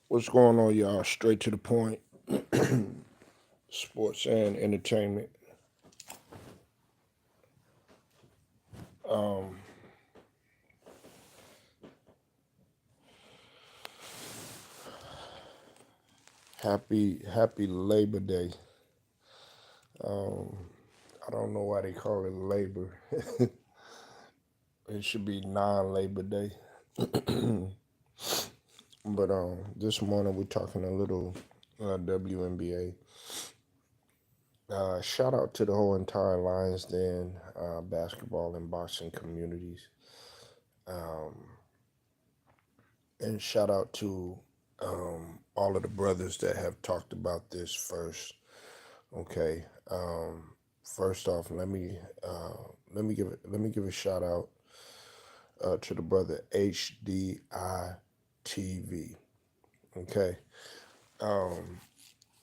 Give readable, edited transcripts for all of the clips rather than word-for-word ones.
What's going on, y'all? Straight to the point. Sports and entertainment. Um, happy Labor Day. Um, I don't know why they call it Labor. It should be non-Labor Day. But this morning we're talking a little WNBA. Shout out to the whole entire Lions Den basketball and boxing communities. Um, and shout out to all of the brothers that have talked about this first. Okay. First off, let me give a shout out to the brother HDI TV. Okay. Um,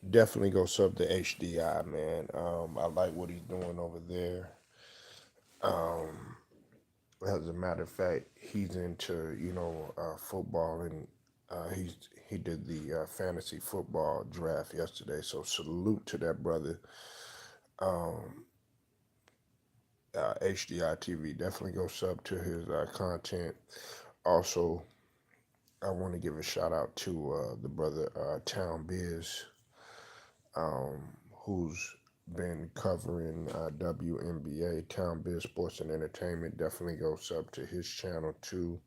Definitely go sub to HDI, man. I like what he's doing over there. Um, as a matter of fact, he's into football, and he did the fantasy football draft yesterday. So salute to that brother. Um, HDI TV. Definitely go sub to his content. Also, I want to give a shout out to the brother Town Biz, who's been covering WNBA, Town Biz Sports and Entertainment. Definitely go sub to his channel too.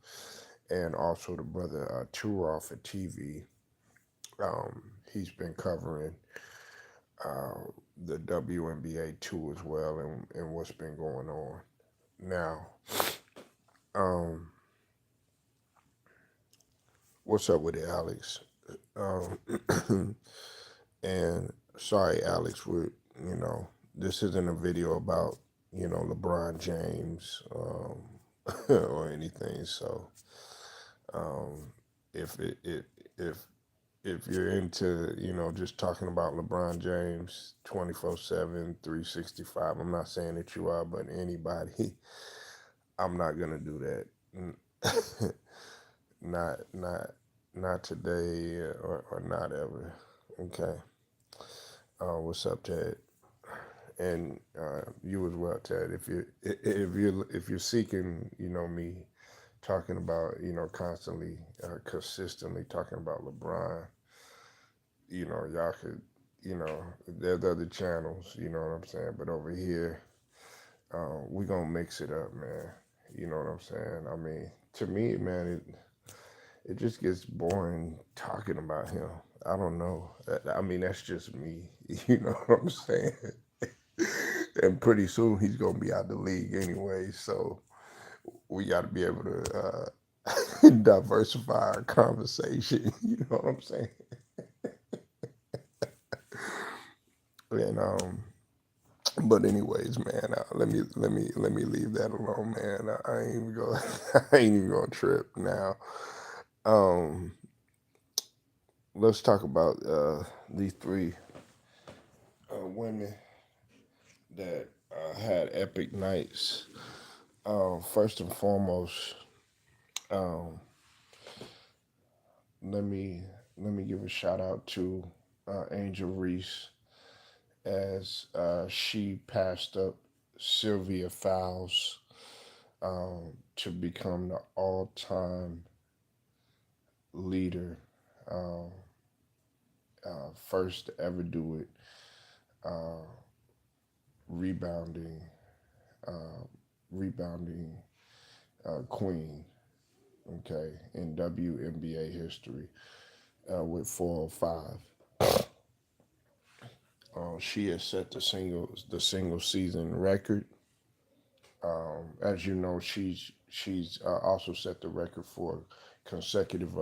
And also the brother Turoff at TV. He's been covering uh, the WNBA too as well, and what's been going on. Now, um, what's up with it, Alex? Um, and sorry, Alex, this isn't a video about LeBron James or anything. So um, if if if you're into just talking about LeBron James 24/7, 365, I'm not saying that you are, but anybody, I'm not gonna do that. not not today or not ever. Okay. What's up, Ted? And you as well, Ted. If you're seeking, me talking about, constantly, consistently talking about LeBron, y'all could, there's other channels, you know what I'm saying. But over here, we gonna mix it up, man. You know what I'm saying? I mean, to me, man, it just gets boring talking about him. I don't know. I mean, that's just me. You know what I'm saying? And pretty soon he's gonna be out the league anyway. So we got to be able to diversify our conversation. You know what I'm saying? And but anyways, man, let me leave that alone, man. I ain't even go. I ain't even gonna trip now. Um, let's talk about these three women that had epic nights. First and foremost, um, let me let me give a shout out to Angel Reese as she passed up Sylvia Fowles to become the all-time leader, um, first to ever do it, uh, rebounding, uh, rebounding queen. Okay, in WNBA history with 405. She has set the single season record. As you know, she's also set the record for consecutive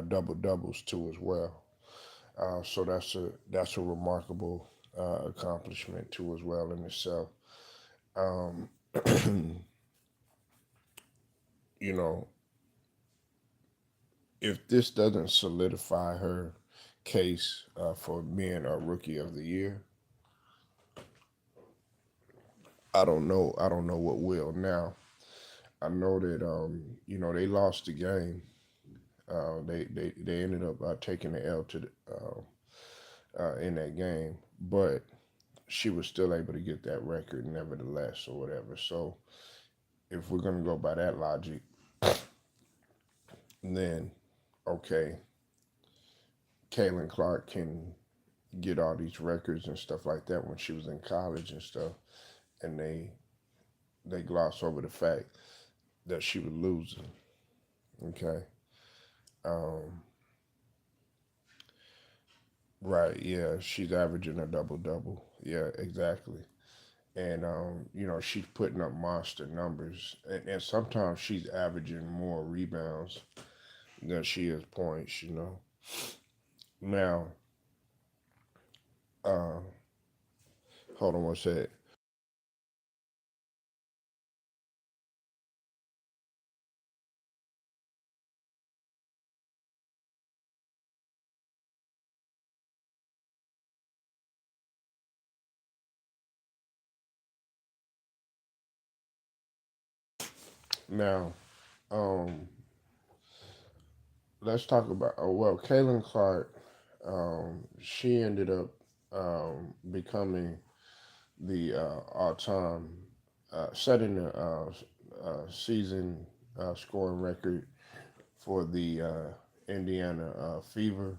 double doubles too as well. So that's a remarkable accomplishment too as well in itself. Um, you know, if this doesn't solidify her case for being a rookie of the year, I don't know. I don't know what will. Now I know that they lost the game They ended up taking the L to the, in that game, but she was still able to get that record nevertheless, or whatever. So if we're gonna go by that logic, then okay, Kaylin Clarke can get all these records and stuff like that when she was in college and stuff, and they gloss over the fact that she was losing. Okay, um, right? Yeah, she's averaging a double double. Yeah, exactly. And she's putting up monster numbers, and sometimes she's averaging more rebounds than she is points. Now, uh, hold on one sec. Now, um, let's talk about. Well, Kaylin Clarke, she ended up becoming the all-time, setting the season scoring record for the Indiana Fever.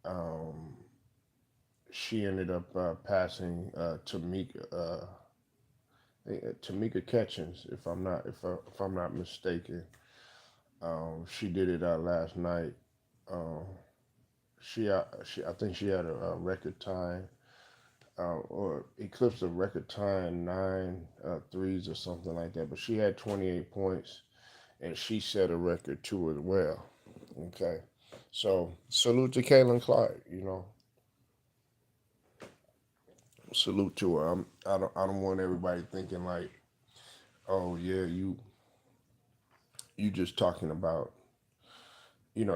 Um, she ended up passing Tamika Catchings, if I'm not mistaken. She did it last night. Um, she I think she had a record time or eclipsed a record time nine threes or something like that. But she had 28 points and she set a record too as well. Okay, so salute to Kaylin Clarke. Salute to her. I don't want everybody thinking like, oh yeah, you just talking about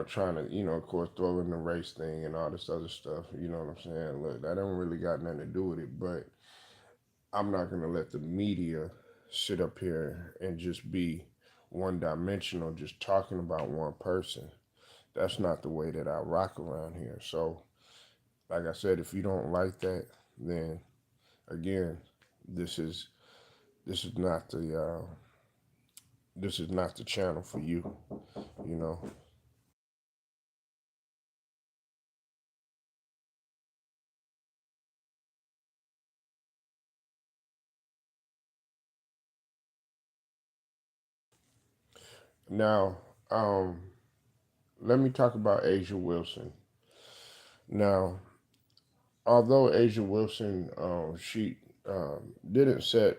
trying to, of course, throw in the race thing and all this other stuff. You know what I'm saying? Look, that don't really got nothing to do with it, but I'm not going to let the media sit up here and just be one dimensional, just talking about one person. That's not the way that I rock around here. So, like I said, if you don't like that, then again, this is this is not the this is not the channel for you. You know. Now, um, let me talk about Asia Wilson. Now, although Asia Wilson, she didn't set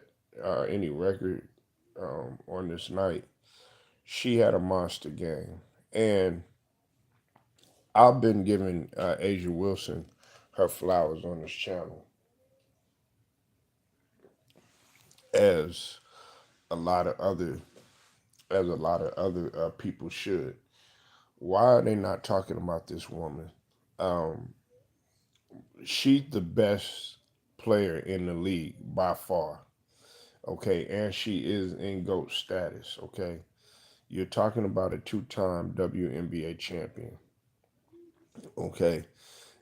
any record on this night, she had a monster game. And I've been giving Asia Wilson her flowers on this channel, as a lot of other people should. Why are they not talking about this woman? Um, she's the best player in the league by far. Okay, and she is in GOAT status. Okay, you're talking about a two-time WNBA champion. Okay,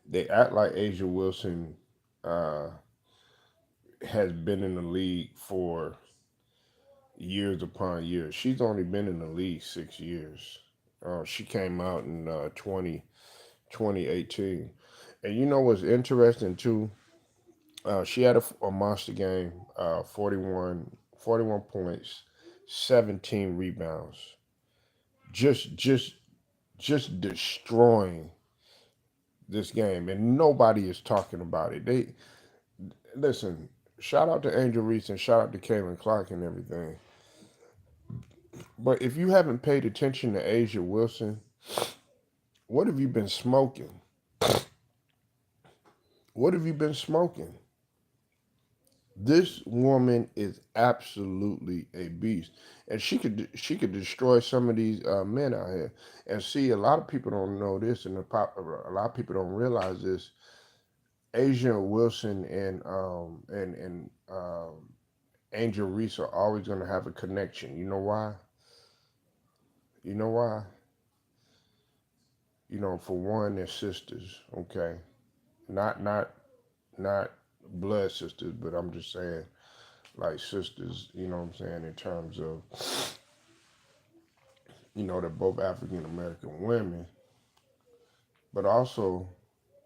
they act like Asia Wilson uh, has been in the league for years upon years. She's only been in the league 6 years. She came out in 2018. And you know what's interesting too? She had a monster game, 41 points, 17 rebounds. Just, just, just destroying this game, and nobody is talking about it. They listen. Shout out to Angel Reese and shout out to Kaylin Clarke and everything. But if you haven't paid attention to Asia Wilson, what have you been smoking? What have you been smoking? This woman is absolutely a beast, and she could destroy some of these men out here. And see, a lot of people don't know this, and a lot of people don't realize this. Asia Wilson and Angel Reese are always going to have a connection. You know why? You know why? You know, for one, they're sisters, okay? Not blood sisters, but I'm just saying like sisters, you know what I'm saying, in terms of, you know, they're both African American women. But also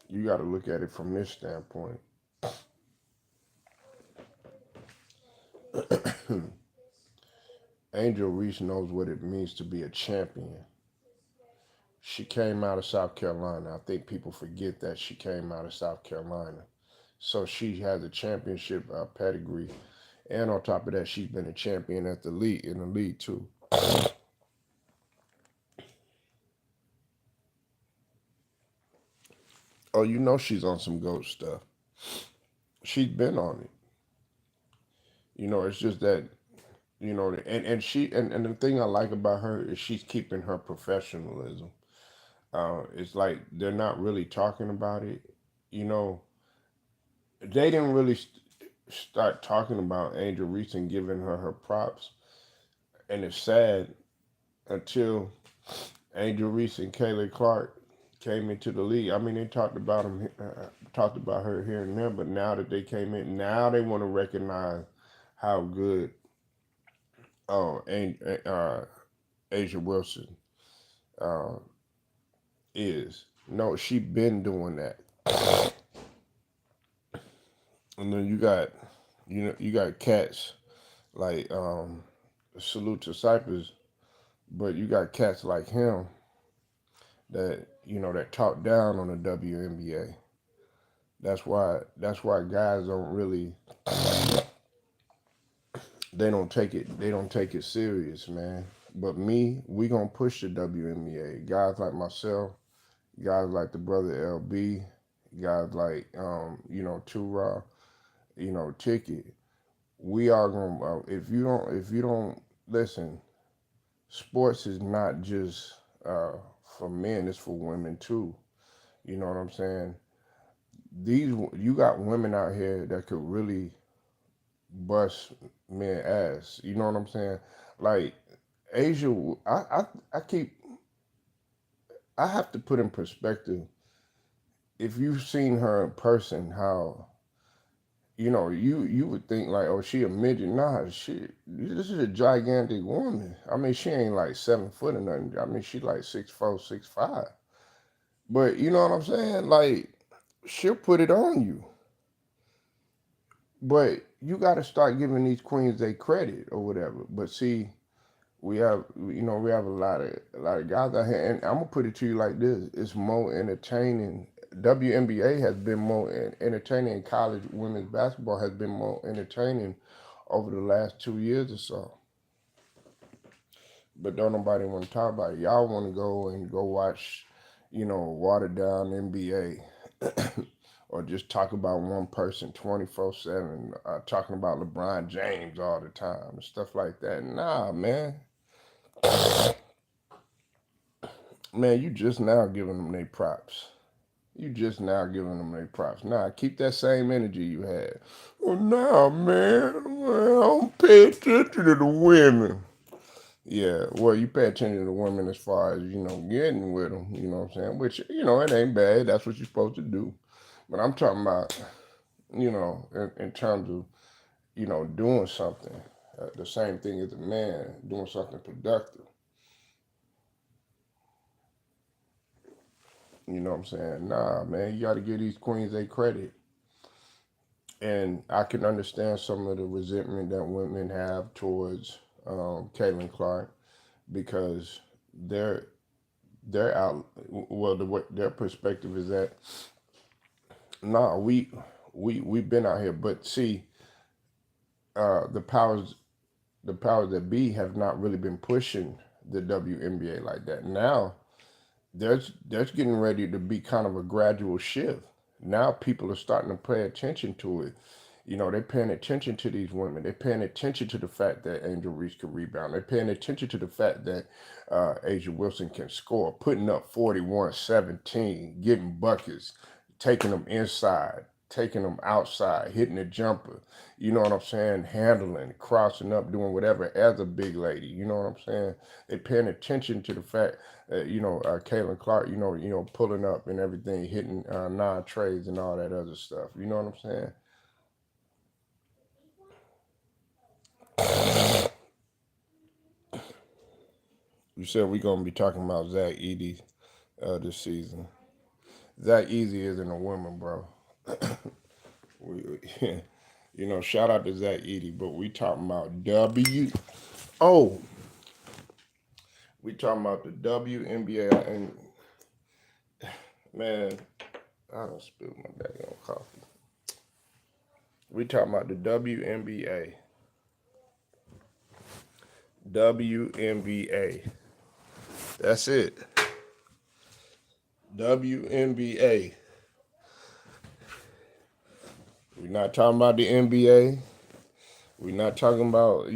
you gotta look at it from this standpoint. Angel Reese knows what it means to be a champion. She came out of South Carolina. I think people forget that she came out of South Carolina. So she has a championship pedigree. And on top of that, she's been a champion at the league in the league too. Oh, you know she's on some GOAT stuff. She's been on it. You know, it's just that, you know, and the thing I like about her is she's keeping her professionalism. It's like they're not really talking about it. You know, they didn't really start talking about Angel Reese and giving her her props, and it's sad until Angel Reese and Kayla Clarke came into the league. I mean, they talked about him, talked about her here and there, but now that they came in, now they want to recognize how good and Asia Wilson uh, is. No, she been doing that. And then you got cats like Salute to Cypress, but you got cats like him that that talk down on the WNBA. That's why guys don't really they don't take it serious, man. But me, we gonna push the WNBA. Guys like myself, guys like the brother LB, guys like Two Raw, Ticket. We are gonna if you don't listen, sports is not just for men, it's for women too. You know what I'm saying? You got women out here that could really bust men ass. You know what I'm saying? Like Asia, I keep I have to put in perspective. If you've seen her in person, how you would think like, oh, she a midget. Nah, this is a gigantic woman. I mean, she ain't like 7 foot or nothing. I mean, she like 6'4", 6'5". But you know what I'm saying? Like, she'll put it on you. But you got to start giving these queens their credit or whatever. But see, we have a lot of guys out here, and I'm gonna put it to you like this: it's more entertaining. WNBA has been more entertaining. College women's basketball has been more entertaining over the last 2 years or so. But don't nobody want to talk about it. Y'all want to go watch, watered down NBA, or just talk about one person 24/7, talking about LeBron James all the time and stuff like that. Nah, man. Man, you just now giving them their props. You just now giving them their props. Nah, keep that same energy you had. Oh, nah, man. Well, I don't pay attention to the women. Yeah, well, you pay attention to the women as far as, getting with them, you know what I'm saying? Which, it ain't bad. That's what you're supposed to do. But I'm talking about, in terms of, doing something. The same thing as a man, doing something productive. You know what I'm saying? Nah, man, you got to give these queens their credit. And I can understand some of the resentment that women have towards Caitlin Clarke because they're out. Well, their perspective is that nah, we've been out here, but see, the powers that be have not really been pushing the WNBA like that. Now there's getting ready to be kind of a gradual shift. Now people are starting to pay attention to it. They're paying attention to these women. They're paying attention to the fact that Angel Reese can rebound. They're paying attention to the fact that Asia Wilson can score, putting up 41, 17, getting buckets, taking them inside. taking them outside, hitting the jumper, you know what I'm saying, handling, crossing up, doing whatever as a big lady, you know what I'm saying. They paying attention to the fact that Clarke, pulling up and everything, hitting non-trades and all that other stuff. You know what I'm saying? You said we gonna be talking about Zach Edey this season. Zach Easy isn't a woman, bro. we, shout out to Zach Edey, but we talking about Oh, we talking about the WNBA, and man, I don't spill my daggone coffee. We talking about the WNBA. WNBA. That's it. WNBA. We're not talking about the NBA. We're not talking about,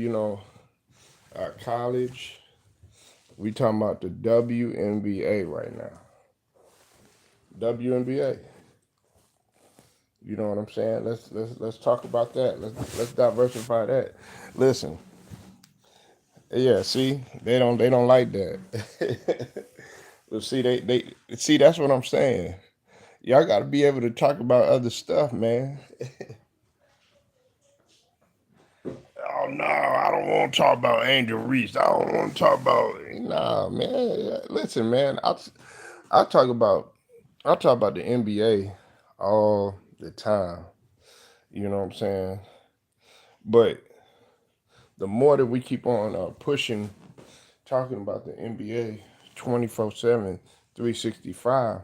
our college. We talking about the WNBA right now. WNBA. You know what I'm saying? Let's talk about that. Let's diversify that. Listen. Yeah, see, they don't like that. But see, they see, that's what I'm saying. Y'all got to be able to talk about other stuff, man. Oh no, I don't want to talk about Angel Reese. I don't want to talk about man. Listen, man, I talk about the NBA all the time. You know what I'm saying? But the more that we keep on pushing, talking about the NBA 24/7, 365,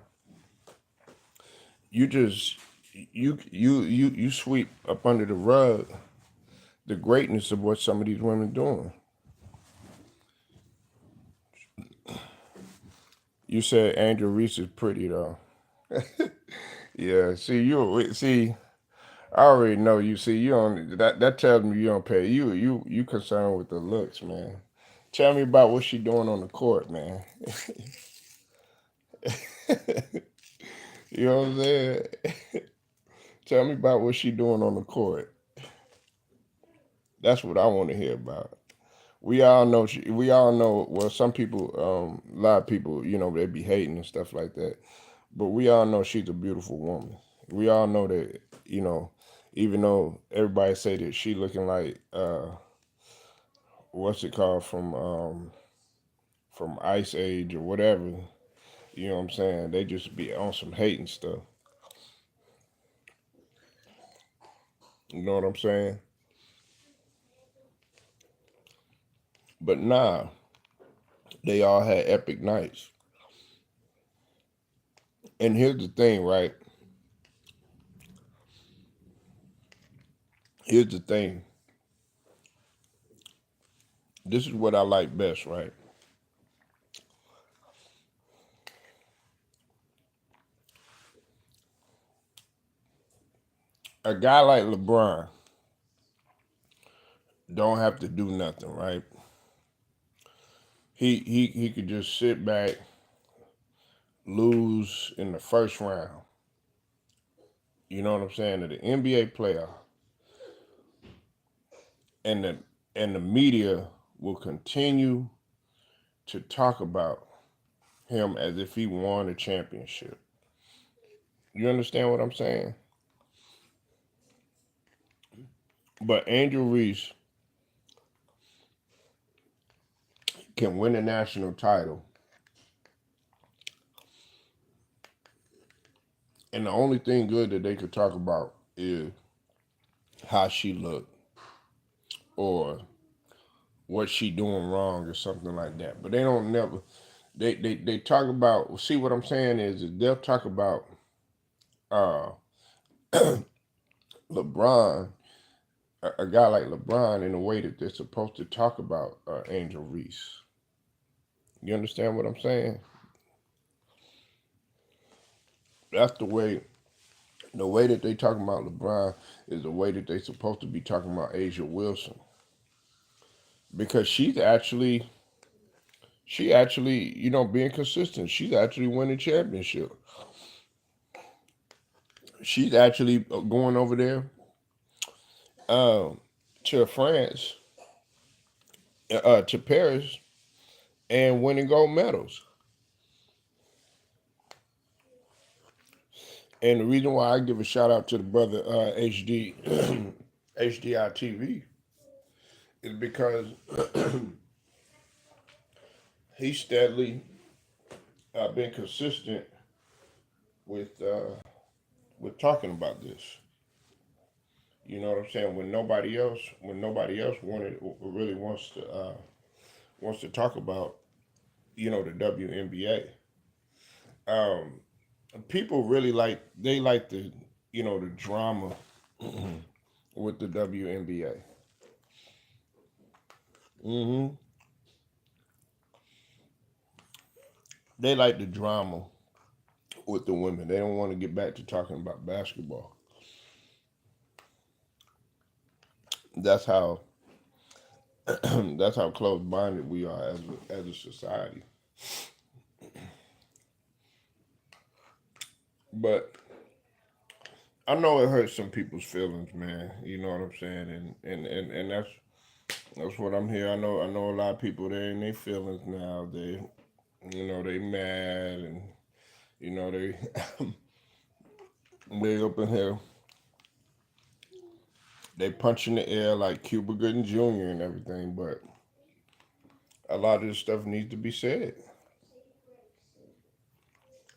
you just you sweep up under the rug the greatness of what some of these women doing. You said Angel Reese is pretty though. Yeah, see. I already know you. See, you don't. That tells me you don't pay. You concerned with the looks, man. Tell me about what she doing on the court, man. You know what I'm saying? Tell me about what she doing on the court. That's what I want to hear about. We all know. We all know. Well, some people, a lot of people, they be hating and stuff like that. But we all know she's a beautiful woman. We all know that. Even though everybody say that she looking like what's it called from Ice Age or whatever. You know what I'm saying? They just be on some hating stuff. You know what I'm saying? But nah, they all had epic nights. And here's the thing, right? Here's the thing. This is what I like best, right? A guy like LeBron don't have to do nothing, right? He could just sit back, lose in the first round. You know what I'm saying? To the NBA player, and the media will continue to talk about him as if he won a championship. You understand what I'm saying? But Angel Reese can win a national title, and the only thing good that they could talk about is how she looked or what she doing wrong or something like that. But they don't never they talk about, see what I'm saying is they'll talk about uh LeBron, a guy like LeBron, in the way that they're supposed to talk about Angel Reese. You understand what I'm saying? That's the way that they talking about LeBron is the way that they supposed to be talking about Asia Wilson. Because she actually, being consistent. She's actually winning championship. She's actually going over there um, to France, to Paris, and winning gold medals. And the reason why I give a shout out to the brother HD HDI TV is because he's steadily been consistent with talking about this. You know what I'm saying? When nobody else wanted really wants to talk about, the WNBA. Um, People really like the drama with the WNBA. Hmm. They like the drama with the women. They don't want to get back to talking about basketball. That's how that's how close minded we are as a society. But I know it hurts some people's feelings, man. You know what I'm saying, and that's what I'm here. I know a lot of people they in their feelings now. They mad and they they up in here. They punch in the air like Cuba Gooding Jr. and everything, but a lot of this stuff needs to be said.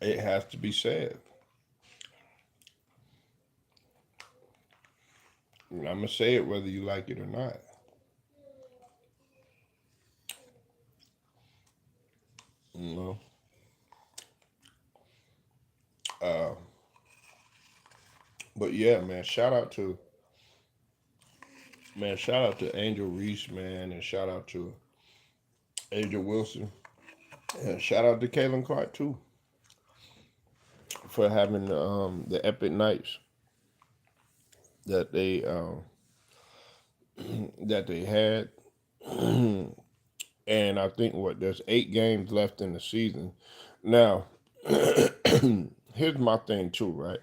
It has to be said. I'm gonna say it whether you like it or not. You know. Uh, but yeah, man. Shout out to Angel Reese, man, and shout out to Angel Wilson, and shout out to Kaylin Clarke too for having the epic nights that they that they had. And I think there's 8 games left in the season. Now, here's my thing too, right?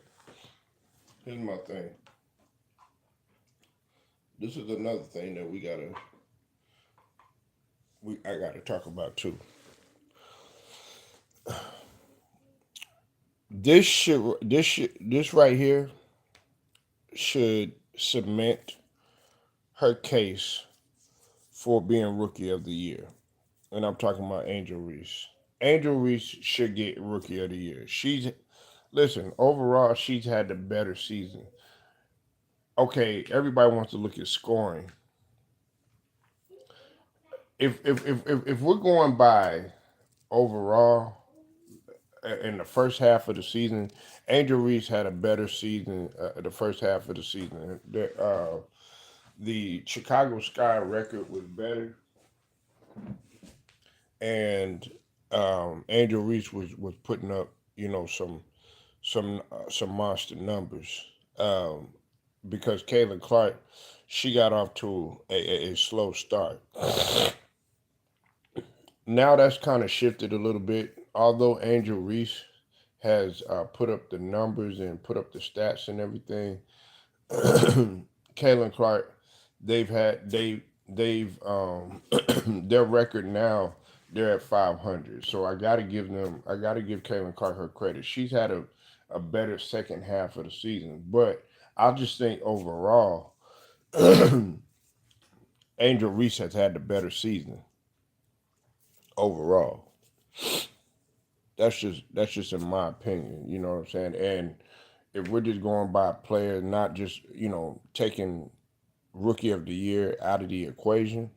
Here's my thing. This is another thing that I gotta talk about too. This right here should cement her case for being rookie of the year. And I'm talking about Angel Reese. Angel Reese should get rookie of the year. Listen, overall she's had the better season. Okay, everybody wants to look at scoring. If we're going by overall in the first half of the season, Angel Reese had a better season the first half of the season. The Chicago Sky record was better, and Angel Reese was putting up some monster numbers. Because Kaylin Clarke, she got off to a slow start. Now that's kind of shifted a little bit. Although Angel Reese has put up the numbers and put up the stats and everything, Kaylin Clarke, they've their record now they're at 500. So I gotta give Kaylin Clarke her credit. She's had a better second half of the season, but I just think overall, Angel Reese has had the better season overall. That's just in my opinion. You know what I'm saying? And if we're just going by players, not just taking rookie of the year out of the equation,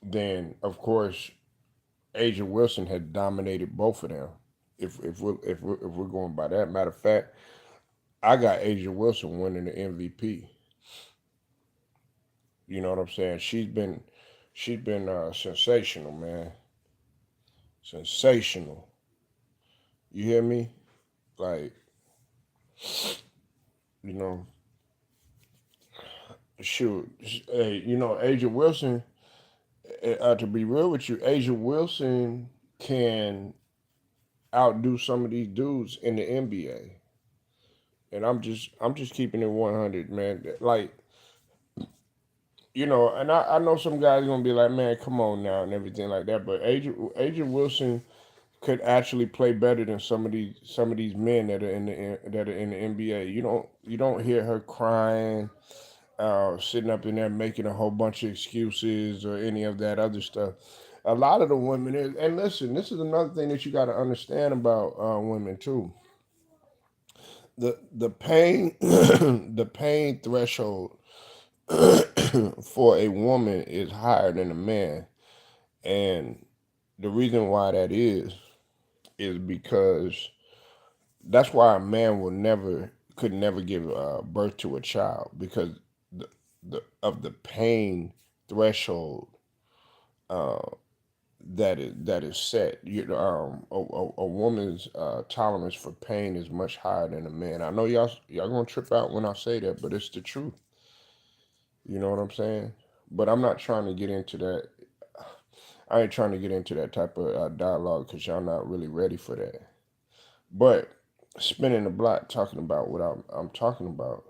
then of course Asia Wilson had dominated both of them. If we're going by that, matter of fact, I got Asia Wilson winning the MVP. You know what I'm saying? She's been sensational, man. Sensational. You hear me? Like, you know, shoot. Hey, Asia Wilson. To be real with you, Asia Wilson can outdo some of these dudes in the NBA. And I'm just keeping it 100, man. Like, and I know some guys gonna be like, man, come on now and everything like that. But Agent Wilson could actually play better than some of these men that are in the NBA. You don't hear her crying, sitting up in there making a whole bunch of excuses or any of that other stuff. A lot of the women is, and listen, this is another thing that you got to understand about women too. The pain the pain threshold for a woman is higher than a man, and the reason why that is because that's why a man could never give birth to a child because the, of the pain threshold uh, that is set. A woman's tolerance for pain is much higher than a man. I know y'all gonna trip out when I say that, but it's the truth. You know what I'm saying? But I'm not trying to get into that. I ain't trying to get into that type of dialogue because y'all not really ready for that. But spinning the block, talking about what I'm talking about.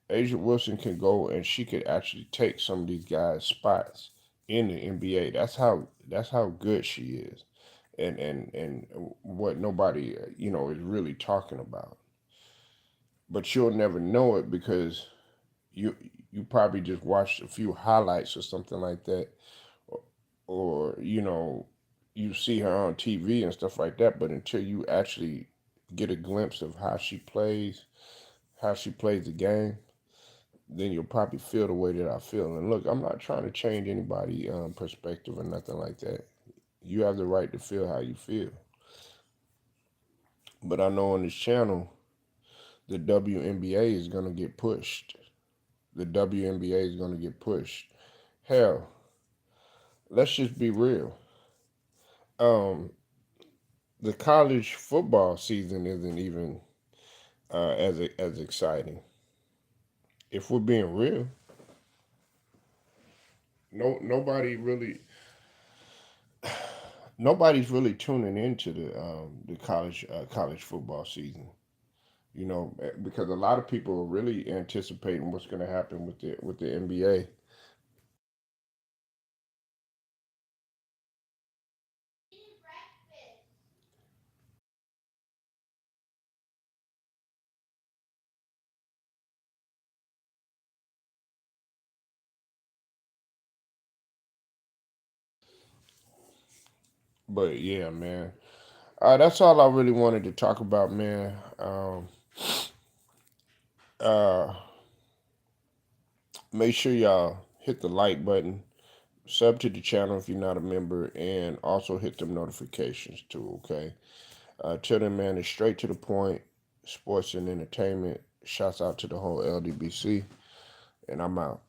Asia Wilson can go and she could actually take some of these guys' spots in the NBA. That's how good she is, and what nobody is really talking about. But you'll never know it because you you probably just watched a few highlights or something like that, or you see her on TV and stuff like that. But until you actually get a glimpse of how she plays the game, then you'll probably feel the way that I feel. And look, I'm not trying to change anybody's perspective or nothing like that. You have the right to feel how you feel. But I know on this channel, the WNBA is going to get pushed. The WNBA is going to get pushed. Hell, let's just be real. Um, the college football season isn't even as exciting. If we're being real, no nobody's really tuning into the college football season. Because a lot of people are really anticipating what's going to happen with the NBA. But yeah, man, that's all I really wanted to talk about, man. Uh, Make sure y'all hit the like button, sub to the channel if you're not a member, and also hit them notifications too. Okay. Till then, man, it's straight to the point. Sports and entertainment. Shouts out to the whole LDBC, and I'm out.